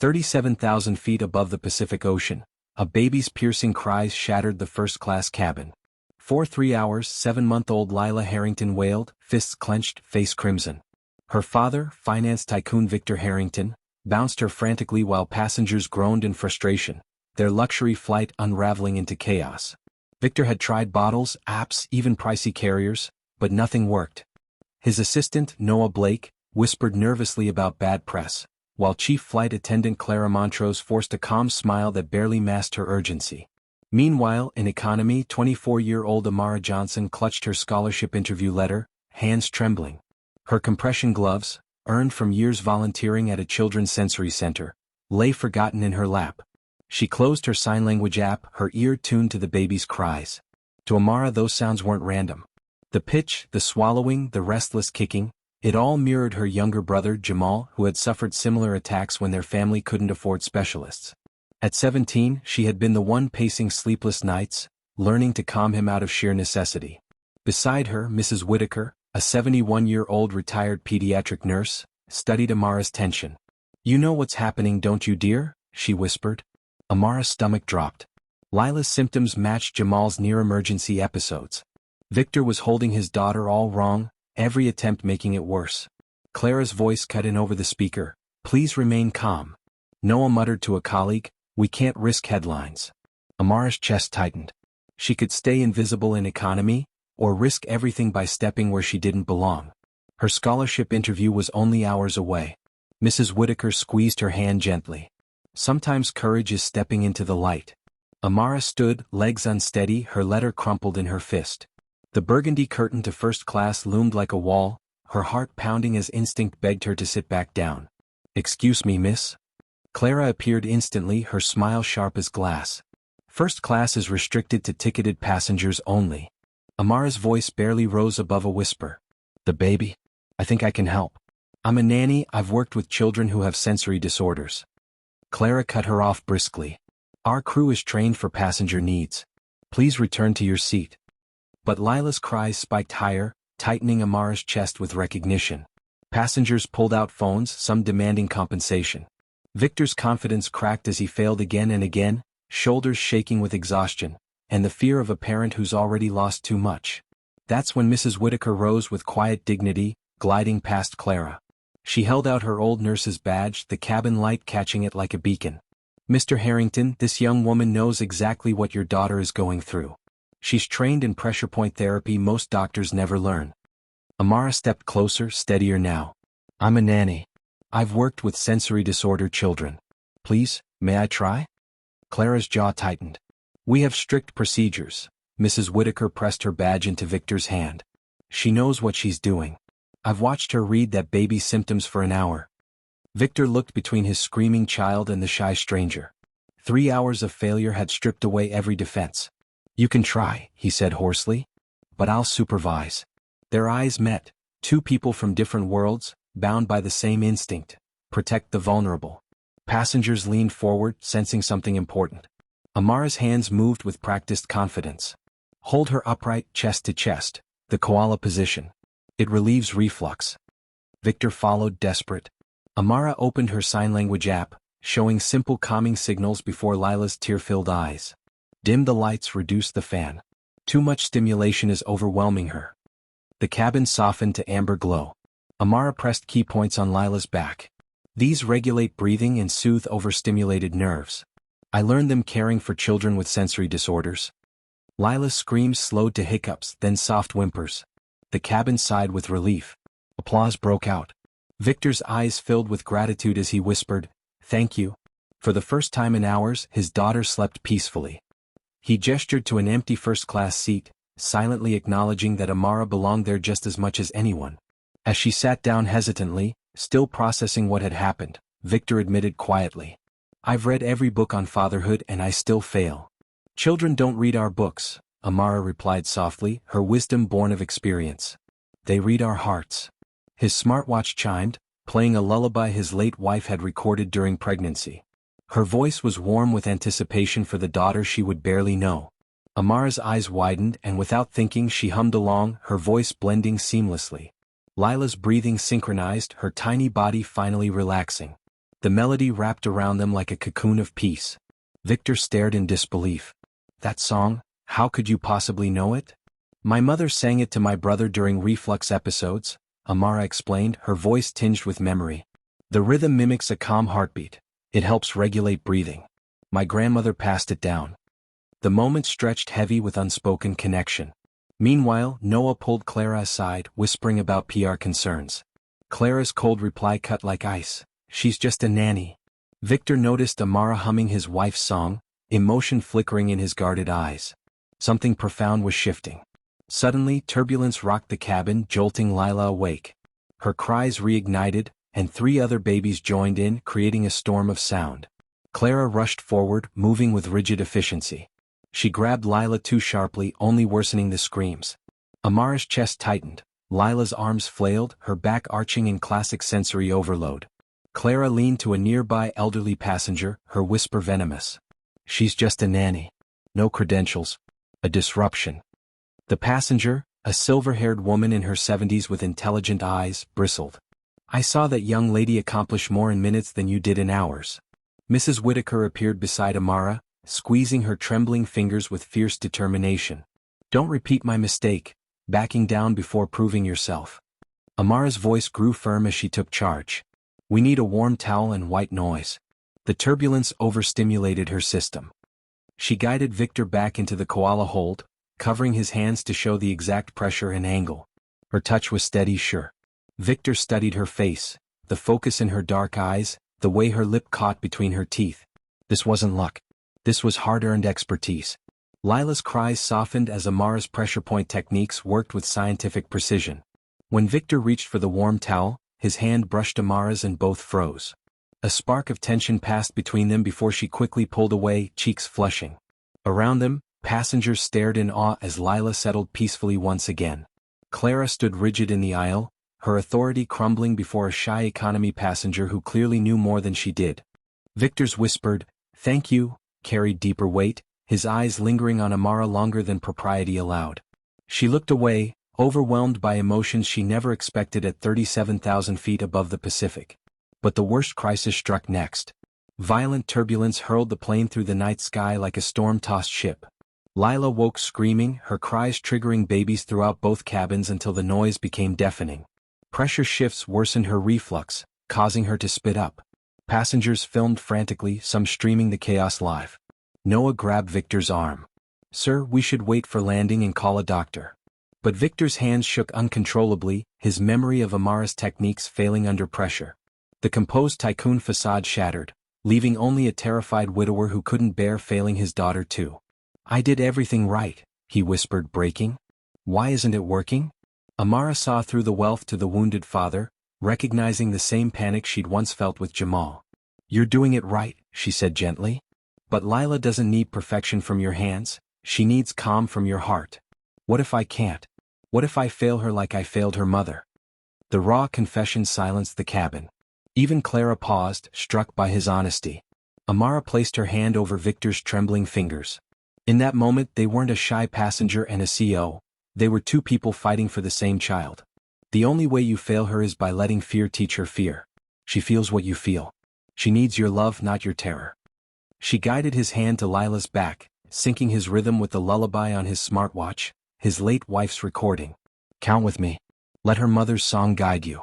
37,000 feet above the Pacific Ocean, a baby's piercing cries shattered the first-class cabin. For 3 hours, 7-month-old Lila Harrington wailed, fists clenched, face crimson. Her father, finance tycoon Victor Harrington, bounced her frantically while passengers groaned in frustration, their luxury flight unraveling into chaos. Victor had tried bottles, apps, even pricey carriers, but nothing worked. His assistant, Noah Blake, whispered nervously about bad press, while Chief Flight Attendant Clara Montrose forced a calm smile that barely masked her urgency. Meanwhile, in economy, 24-year-old Amara Johnson clutched her scholarship interview letter, hands trembling. Her compression gloves, earned from years volunteering at a children's sensory center, lay forgotten in her lap. She closed her sign language app, her ear tuned to the baby's cries. To Amara, those sounds weren't random. The pitch, the swallowing, the restless kicking, it all mirrored her younger brother Jamal, who had suffered similar attacks when their family couldn't afford specialists. At 17, she had been the one pacing sleepless nights, learning to calm him out of sheer necessity. Beside her, Mrs. Whitaker, a 71-year-old retired pediatric nurse, studied Amara's tension. "You know what's happening, don't you, dear?" she whispered. Amara's stomach dropped. Lila's symptoms matched Jamal's near-emergency episodes. Victor was holding his daughter all wrong, every attempt making it worse. Clara's voice cut in over the speaker. "Please remain calm." Noah muttered to a colleague, "We can't risk headlines." Amara's chest tightened. She could stay invisible in economy, or risk everything by stepping where she didn't belong. Her scholarship interview was only hours away. Mrs. Whitaker squeezed her hand gently. "Sometimes courage is stepping into the light." Amara stood, legs unsteady, her letter crumpled in her fist. The burgundy curtain to first class loomed like a wall, her heart pounding as instinct begged her to sit back down. "Excuse me, miss?" Clara appeared instantly, her smile sharp as glass. "First class is restricted to ticketed passengers only." Amara's voice barely rose above a whisper. "The baby? I think I can help. I'm a nanny, I've worked with children who have sensory disorders." Clara cut her off briskly. "Our crew is trained for passenger needs. Please return to your seat." But Lila's cries spiked higher, tightening Amara's chest with recognition. Passengers pulled out phones, some demanding compensation. Victor's confidence cracked as he failed again and again, shoulders shaking with exhaustion, and the fear of a parent who's already lost too much. That's when Mrs. Whitaker rose with quiet dignity, gliding past Clara. She held out her old nurse's badge, the cabin light catching it like a beacon. "Mr. Harrington, this young woman knows exactly what your daughter is going through. She's trained in pressure point therapy most doctors never learn." Amara stepped closer, steadier now. "I'm a nanny. I've worked with sensory disorder children. Please, may I try?" Clara's jaw tightened. "We have strict procedures." Mrs. Whitaker pressed her badge into Victor's hand. "She knows what she's doing. I've watched her read that baby's symptoms for an hour." Victor looked between his screaming child and the shy stranger. 3 hours of failure had stripped away every defense. "You can try," he said hoarsely. "But I'll supervise." Their eyes met, two people from different worlds, bound by the same instinct: protect the vulnerable. Passengers leaned forward, sensing something important. Amara's hands moved with practiced confidence. "Hold her upright, chest to chest, the koala position. It relieves reflux." Victor followed, desperate. Amara opened her sign language app, showing simple calming signals before Lila's tear-filled eyes. "Dim the lights, reduce the fan. Too much stimulation is overwhelming her." The cabin softened to amber glow. Amara pressed key points on Lila's back. "These regulate breathing and soothe overstimulated nerves. I learned them caring for children with sensory disorders." Lila's screams slowed to hiccups, then soft whimpers. The cabin sighed with relief. Applause broke out. Victor's eyes filled with gratitude as he whispered, "Thank you." For the first time in hours, his daughter slept peacefully. He gestured to an empty first-class seat, silently acknowledging that Amara belonged there just as much as anyone. As she sat down hesitantly, still processing what had happened, Victor admitted quietly, "I've read every book on fatherhood and I still fail." "Children don't read our books," Amara replied softly, her wisdom born of experience. "They read our hearts." His smartwatch chimed, playing a lullaby his late wife had recorded during pregnancy. Her voice was warm with anticipation for the daughter she would barely know. Amara's eyes widened, and without thinking she hummed along, her voice blending seamlessly. Lila's breathing synchronized, her tiny body finally relaxing. The melody wrapped around them like a cocoon of peace. Victor stared in disbelief. That song? How could you possibly know it? My mother sang it to my brother during reflux episodes, Amara explained, her voice tinged with memory. The rhythm mimics a calm heartbeat. It helps regulate breathing. My grandmother passed it down. The moment stretched heavy with unspoken connection. Meanwhile, Noah pulled Clara aside, whispering about PR concerns. Clara's cold reply cut like ice. She's just a nanny. Victor noticed Amara humming his wife's song, emotion flickering in his guarded eyes. Something profound was shifting. Suddenly, turbulence rocked the cabin, jolting Lila awake. Her cries reignited, and 3 other babies joined in, creating a storm of sound. Clara rushed forward, moving with rigid efficiency. She grabbed Lila too sharply, only worsening the screams. Amara's chest tightened. Lila's arms flailed, her back arching in classic sensory overload. Clara leaned to a nearby elderly passenger, her whisper venomous. She's just a nanny. No credentials. A disruption. The passenger, a silver-haired woman in her 70s with intelligent eyes, bristled. I saw that young lady accomplish more in minutes than you did in hours. Mrs. Whitaker appeared beside Amara, squeezing her trembling fingers with fierce determination. Don't repeat my mistake, backing down before proving yourself. Amara's voice grew firm as she took charge. We need a warm towel and white noise. The turbulence overstimulated her system. She guided Victor back into the koala hold, covering his hands to show the exact pressure and angle. Her touch was steady, sure. Victor studied her face, the focus in her dark eyes, the way her lip caught between her teeth. This wasn't luck. This was hard-earned expertise. Lila's cries softened as Amara's pressure point techniques worked with scientific precision. When Victor reached for the warm towel, his hand brushed Amara's and both froze. A spark of tension passed between them before she quickly pulled away, cheeks flushing. Around them, passengers stared in awe as Lila settled peacefully once again. Clara stood rigid in the aisle, her authority crumbling before a shy economy passenger who clearly knew more than she did. Victor's whispered, "Thank you," carried deeper weight, his eyes lingering on Amara longer than propriety allowed. She looked away, overwhelmed by emotions she never expected at 37,000 feet above the Pacific. But the worst crisis struck next. Violent turbulence hurled the plane through the night sky like a storm-tossed ship. Lila woke screaming, her cries triggering babies throughout both cabins until the noise became deafening. Pressure shifts worsened her reflux, causing her to spit up. Passengers filmed frantically, some streaming the chaos live. Noah grabbed Victor's arm. "Sir, we should wait for landing and call a doctor." But Victor's hands shook uncontrollably, his memory of Amara's techniques failing under pressure. The composed tycoon facade shattered, leaving only a terrified widower who couldn't bear failing his daughter too. "I did everything right," he whispered, breaking. "Why isn't it working?" Amara saw through the wealth to the wounded father, recognizing the same panic she'd once felt with Jamal. "You're doing it right," she said gently. "But Lila doesn't need perfection from your hands, she needs calm from your heart. What if I can't? What if I fail her like I failed her mother?" The raw confession silenced the cabin. Even Clara paused, struck by his honesty. Amara placed her hand over Victor's trembling fingers. In that moment they weren't a shy passenger and a CO, they were 2 people fighting for the same child. The only way you fail her is by letting fear teach her fear. She feels what you feel. She needs your love, not your terror. She guided his hand to Lila's back, syncing his rhythm with the lullaby on his smartwatch, his late wife's recording. "Count with me. Let her mother's song guide you."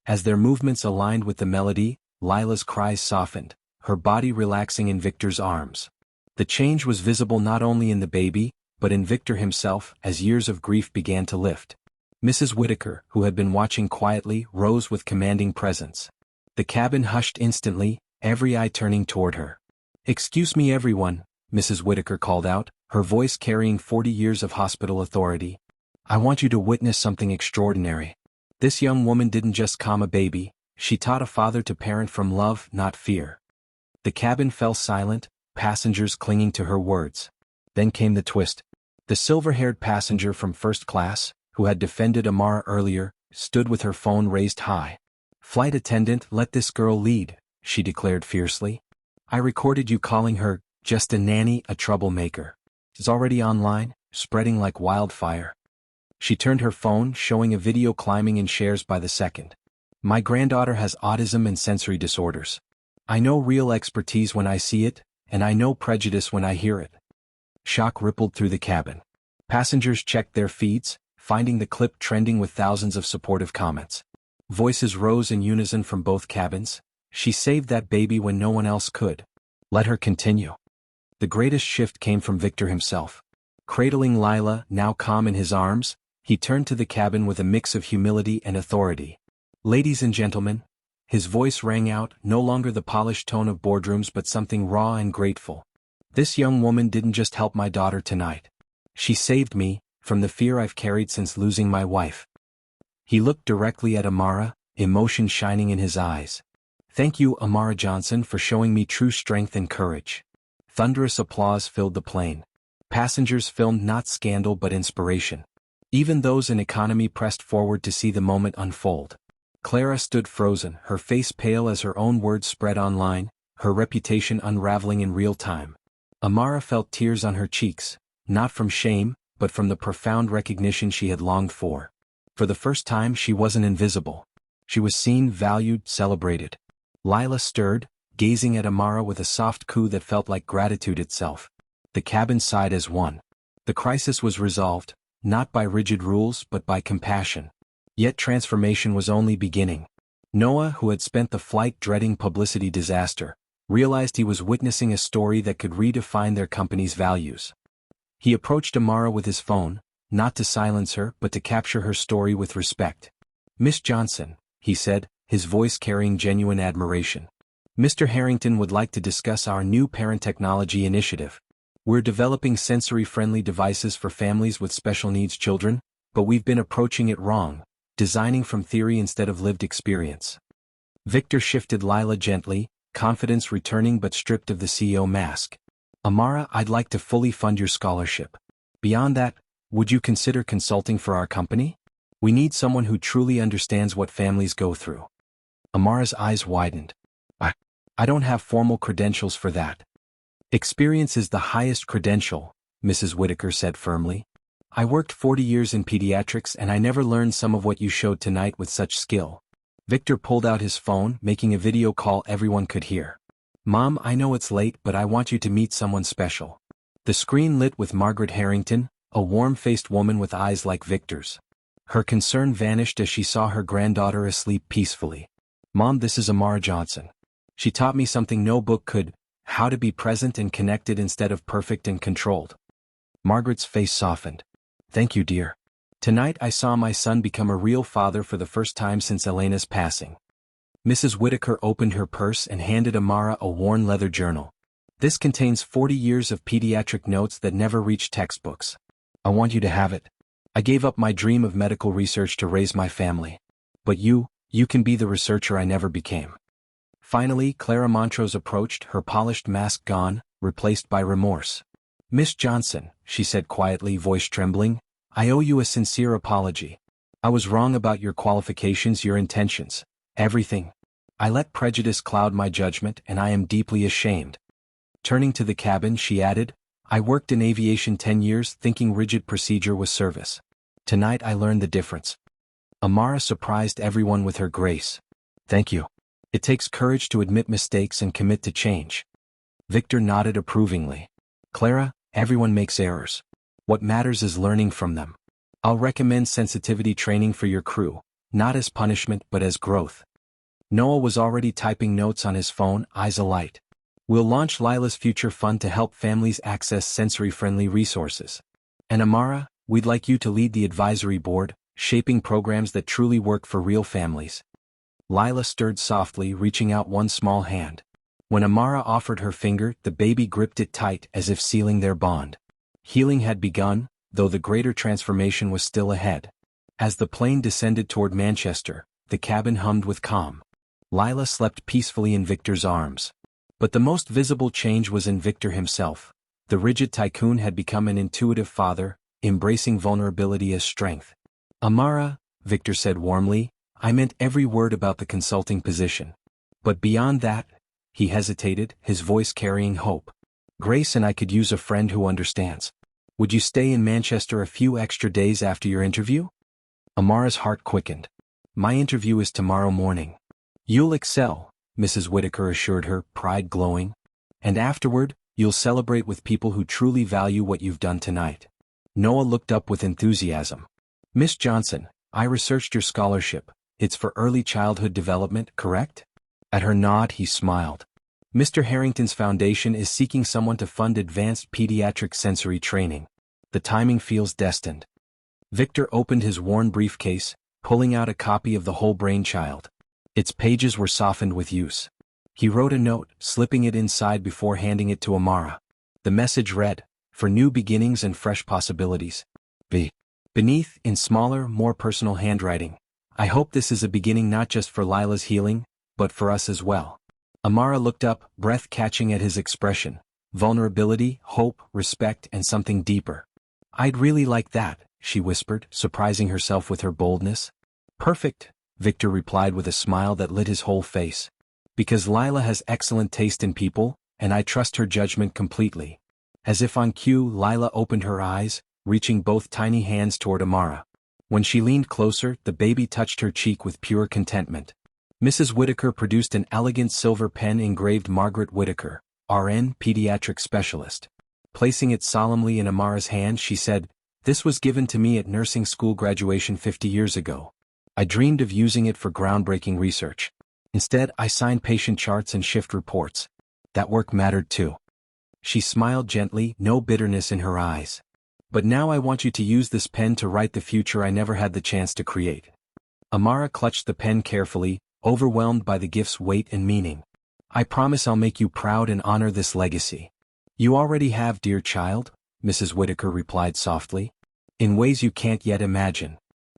As their movements aligned with the melody, Lila's cries softened, her body relaxing in Victor's arms. The change was visible not only in the baby, but in Victor himself as years of grief began to lift. Mrs. Whitaker, who had been watching quietly, rose with commanding presence. The cabin hushed instantly, every eye turning toward her. "Excuse me everyone," Mrs. Whitaker called out, her voice carrying 40 years of hospital authority. "I want you to witness something extraordinary. This young woman didn't just calm a baby, she taught a father to parent from love, not fear." The cabin fell silent, passengers clinging to her words. Then came the twist. The silver-haired passenger from first class, who had defended Amara earlier, stood with her phone raised high. "Flight attendant, let this girl lead," she declared fiercely. "I recorded you calling her, just a nanny, a troublemaker. It's already online, spreading like wildfire." She turned her phone, showing a video climbing in shares by the second. "My granddaughter has autism and sensory disorders. I know real expertise when I see it, and I know prejudice when I hear it. Shock rippled through the cabin. Passengers checked their feeds, finding the clip trending with thousands of supportive comments. Voices rose in unison from both cabins. She saved that baby when no one else could. Let her continue. The greatest shift came from Victor himself. Cradling Lila, now calm in his arms, he turned to the cabin with a mix of humility and authority. Ladies and gentlemen, his voice rang out, no longer the polished tone of boardrooms but something raw and grateful. This young woman didn't just help my daughter tonight. She saved me, from the fear I've carried since losing my wife. He looked directly at Amara, emotion shining in his eyes. Thank you, Amara Johnson, for showing me true strength and courage. Thunderous applause filled the plane. Passengers filmed not scandal but inspiration. Even those in economy pressed forward to see the moment unfold. Clara stood frozen, her face pale as her own words spread online, her reputation unraveling in real time. Amara felt tears on her cheeks, not from shame, but from the profound recognition she had longed for. For the first time she wasn't invisible. She was seen, valued, celebrated. Lila stirred, gazing at Amara with a soft coo that felt like gratitude itself. The cabin sighed as one. The crisis was resolved, not by rigid rules but by compassion. Yet transformation was only beginning. Noah, who had spent the flight dreading publicity disaster, realized he was witnessing a story that could redefine their company's values. He approached Amara with his phone, not to silence her but to capture her story with respect. Miss Johnson, he said, his voice carrying genuine admiration. Mr. Harrington would like to discuss our new parent technology initiative. We're developing sensory-friendly devices for families with special needs children, but we've been approaching it wrong, designing from theory instead of lived experience. Victor shifted Lila gently, confidence returning but stripped of the CEO mask. Amara, I'd like to fully fund your scholarship. Beyond that, would you consider consulting for our company? We need someone who truly understands what families go through. Amara's eyes widened. I don't have formal credentials for that. Experience is the highest credential, Mrs. Whitaker said firmly. I worked 40 years in pediatrics and I never learned some of what you showed tonight with such skill. Victor pulled out his phone, making a video call everyone could hear. Mom, I know it's late but I want you to meet someone special. The screen lit with Margaret Harrington, a warm-faced woman with eyes like Victor's. Her concern vanished as she saw her granddaughter asleep peacefully. Mom, this is Amara Johnson. She taught me something no book could, how to be present and connected instead of perfect and controlled. Margaret's face softened. Thank you, dear. Tonight I saw my son become a real father for the first time since Elena's passing. Mrs. Whitaker opened her purse and handed Amara a worn leather journal. This contains 40 years of pediatric notes that never reached textbooks. I want you to have it. I gave up my dream of medical research to raise my family. But you can be the researcher I never became. Finally, Clara Montrose approached, her polished mask gone, replaced by remorse. Miss Johnson, she said quietly, voice trembling, I owe you a sincere apology. I was wrong about your qualifications, your intentions, everything. I let prejudice cloud my judgment and I am deeply ashamed. Turning to the cabin, she added, I worked in aviation 10 years thinking rigid procedure was service. Tonight I learned the difference. Amara surprised everyone with her grace. Thank you. It takes courage to admit mistakes and commit to change. Victor nodded approvingly. Clara, everyone makes errors. What matters is learning from them. I'll recommend sensitivity training for your crew, not as punishment but as growth. Noah was already typing notes on his phone, eyes alight. We'll launch Lila's Future Fund to help families access sensory-friendly resources. And Amara, we'd like you to lead the advisory board, shaping programs that truly work for real families. Lila stirred softly, reaching out one small hand. When Amara offered her finger, the baby gripped it tight as if sealing their bond. Healing had begun, though the greater transformation was still ahead. As the plane descended toward Manchester, the cabin hummed with calm. Lila slept peacefully in Victor's arms. But the most visible change was in Victor himself. The rigid tycoon had become an intuitive father, embracing vulnerability as strength. Amara, Victor said warmly, I meant every word about the consulting position. But beyond that, he hesitated, his voice carrying hope. Grace and I could use a friend who understands. Would you stay in Manchester a few extra days after your interview? Amara's heart quickened. My interview is tomorrow morning. You'll excel, Mrs. Whitaker assured her, pride glowing. And afterward, you'll celebrate with people who truly value what you've done tonight. Noah looked up with enthusiasm. Miss Johnson, I researched your scholarship. It's for early childhood development, correct? At her nod, he smiled. Mr. Harrington's foundation is seeking someone to fund advanced pediatric sensory training. The timing feels destined. Victor opened his worn briefcase, pulling out a copy of The Whole Brain Child. Its pages were softened with use. He wrote a note, slipping it inside before handing it to Amara. The message read, for new beginnings and fresh possibilities. Beneath, in smaller, more personal handwriting, I hope this is a beginning not just for Lila's healing, but for us as well. Amara looked up, breath catching at his expression. Vulnerability, hope, respect, and something deeper. I'd really like that, she whispered, surprising herself with her boldness. Perfect, Victor replied with a smile that lit his whole face. Because Lila has excellent taste in people, and I trust her judgment completely. As if on cue, Lila opened her eyes, reaching both tiny hands toward Amara. When she leaned closer, the baby touched her cheek with pure contentment. Mrs. Whitaker produced an elegant silver pen engraved Margaret Whitaker, RN, pediatric specialist. Placing it solemnly in Amara's hand, she said, This was given to me at nursing school graduation 50 years ago. I dreamed of using it for groundbreaking research. Instead, I signed patient charts and shift reports. That work mattered too. She smiled gently, no bitterness in her eyes. But now I want you to use this pen to write the future I never had the chance to create. Amara clutched the pen carefully, overwhelmed by the gift's weight and meaning. I promise I'll make you proud and honor this legacy. You already have, dear child, Mrs. Whitaker replied softly. In ways you can't yet imagine.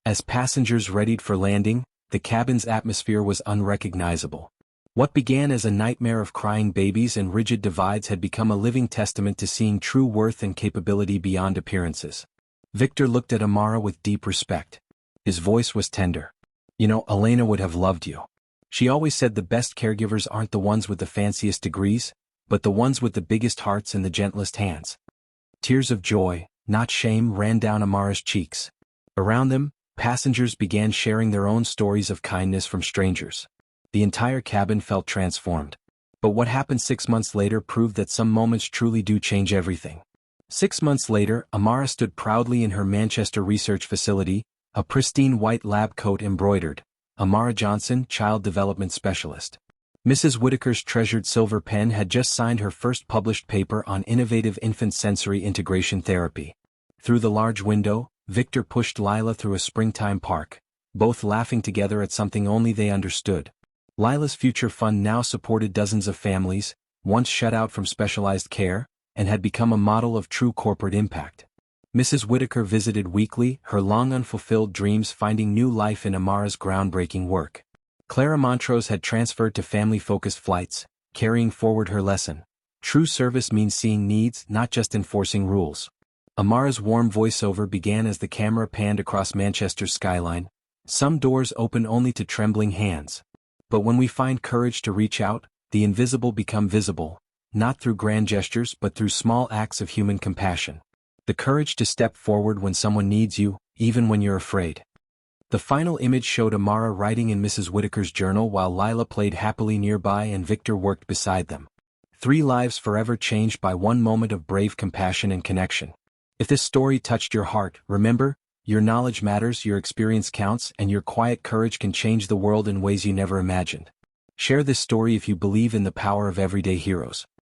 As passengers readied for landing, the cabin's atmosphere was unrecognizable. What began as a nightmare of crying babies and rigid divides had become a living testament to seeing true worth and capability beyond appearances. Victor looked at Amara with deep respect. His voice was tender. You know, Elena would have loved you. She always said the best caregivers aren't the ones with the fanciest degrees, but the ones with the biggest hearts and the gentlest hands. Tears of joy, not shame, ran down Amara's cheeks. Around them, passengers began sharing their own stories of kindness from strangers. The entire cabin felt transformed. But what happened 6 months later proved that some moments truly do change everything. 6 months later, Amara stood proudly in her Manchester research facility, a pristine white lab coat embroidered. Amara Johnson, Child Development Specialist. Mrs. Whitaker's treasured silver pen had just signed her first published paper on innovative infant sensory integration therapy. Through the large window, Victor pushed Lila through a springtime park, both laughing together at something only they understood. Lila's future fund now supported dozens of families, once shut out from specialized care, and had become a model of true corporate impact. Mrs. Whitaker visited weekly, her long unfulfilled dreams finding new life in Amara's groundbreaking work. Clara Montrose had transferred to family-focused flights, carrying forward her lesson. True service means seeing needs, not just enforcing rules. Amara's warm voiceover began as the camera panned across Manchester's skyline. Some doors open only to trembling hands. But when we find courage to reach out, the invisible become visible, not through grand gestures but through small acts of human compassion. The courage to step forward when someone needs you, even when you're afraid. The final image showed Amara writing in Mrs. Whitaker's journal while Lila played happily nearby and Victor worked beside them. 3 lives forever changed by one moment of brave compassion and connection. If this story touched your heart, remember, your knowledge matters, your experience counts, and your quiet courage can change the world in ways you never imagined. Share this story if you believe in the power of everyday heroes.